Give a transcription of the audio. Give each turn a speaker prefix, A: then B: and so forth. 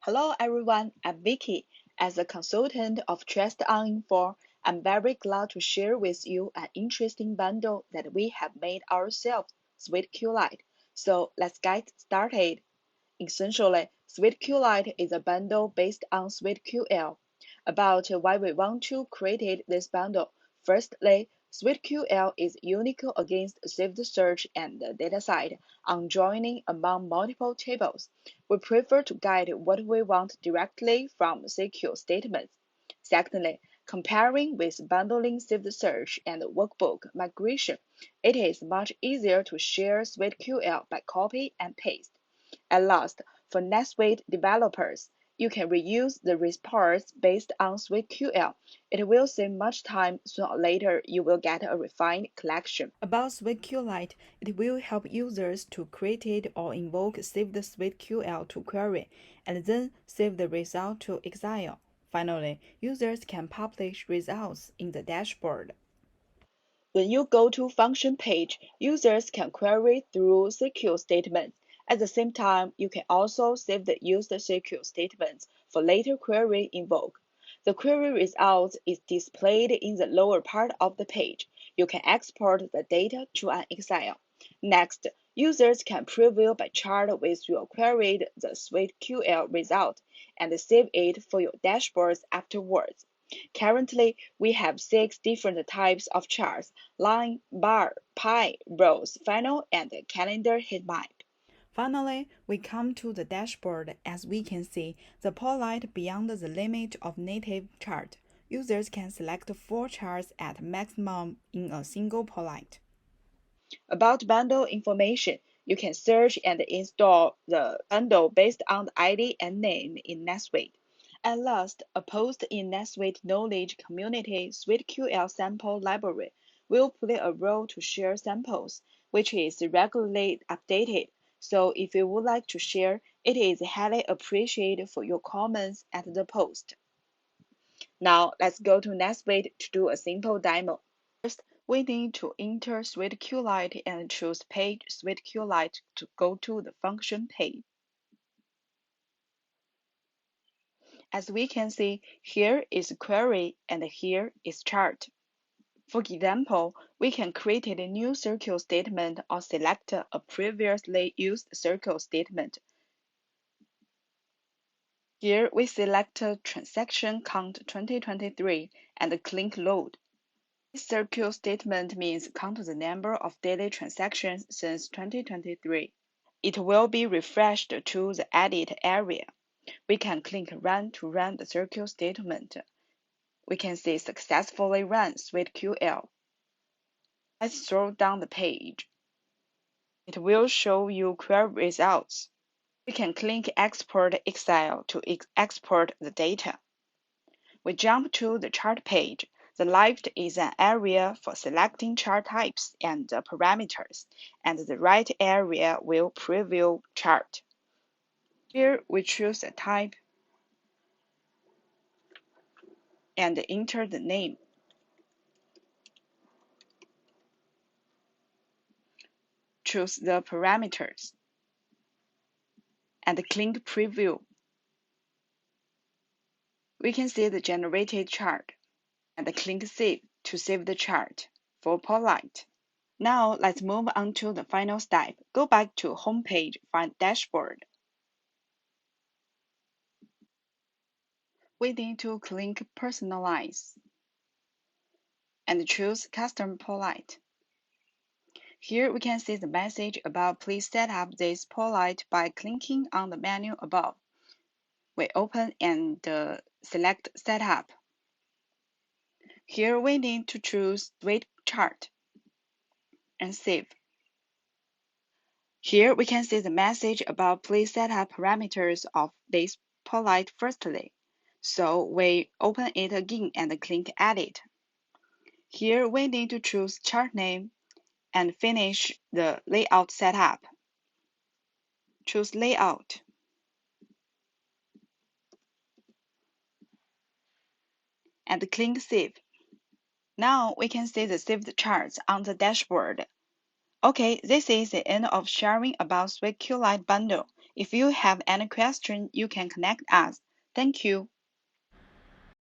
A: Hello everyone, I'm Vicky. As a consultant of Trust on Info, I'm very glad to share with you an interesting bundle that we have made ourselves, SuiteQLite. So let's get started. Essentially, SuiteQLite is a bundle based on SuiteQL. About why we want to create this bundle. Firstly, SuiteQL is unique against saved search and dataset on joining among multiple tables. We prefer to get what we want directly from SQL statements. Secondly, comparing with bundling saved search and workbook migration, it is much easier to share SuiteQL by copy and paste. And last, for NetSuite developers, you can reuse the reports based on SuiteQL. It will save much time. Sooner or later, you will get a refined collection. About SuiteQLite, it will help users to create or invoke saved SuiteQL to query, and then save the result to Excel. Finally, users can publish results in the dashboard. When you go to function page, users can query through SQL statements. At the same time, you can also save the used SQL statements for later query invoke. The query result is displayed in the lower part of the page. You can export the data to an Excel. Next, users can preview by chart with your queried the SuiteQL result and save it for your dashboards afterwards. Currently, we have 6 different types of charts: line, bar, pie, rows, funnel, and calendar heat map. Finally, we come to the dashboard. As we can see, the polite beyond the limit of native chart. Users can select 4 charts at maximum in a single polite. About bundle information, you can search and install the bundle based on the ID and name in NetSuite. And last, a post in NetSuite Knowledge Community SuiteQL sample library will play a role to share samples, which is regularly updated. So if you would like to share, it is highly appreciated for your comments at the post. Now let's go to NetSuite to do a simple demo. First, we need to enter SuiteQLite and choose Page SuiteQLite to go to the function page. As we can see, here is query and here is chart. For example, we can create a new SQL statement or select a previously used SQL statement. Here we select transaction count 2023 and click load. This SQL statement means count the number of daily transactions since 2023. It will be refreshed to the edit area. We can click Run to run the SQL statement. We can see successfully run SuiteQL. Let's scroll down the page. It will show you query results. We can click Export Excel to export the data. We jump to the chart page. The left is an area for selecting chart types and parameters, and the right area will preview chart. Here we choose a type and enter the name. Choose the parameters and click Preview. We can see the generated chart and click Save to save the chart for polite. Now let's move on to the final step. Go back to Home page, find Dashboard. We need to click Personalize and choose Custom Polite. Here we can see the message about please set up this polite by clicking on the menu above. We open and select Setup. Here we need to choose Suite Chart and save. Here we can see the message about please set up parameters of this polite firstly. So we open it again and click Edit. Here we need to choose chart name and finish the layout setup. Choose Layout. And click Save. Now we can see the saved charts on the dashboard. Okay, this is the end of sharing about SuiteQLite bundle. If you have any question, you can connect us. Thank you.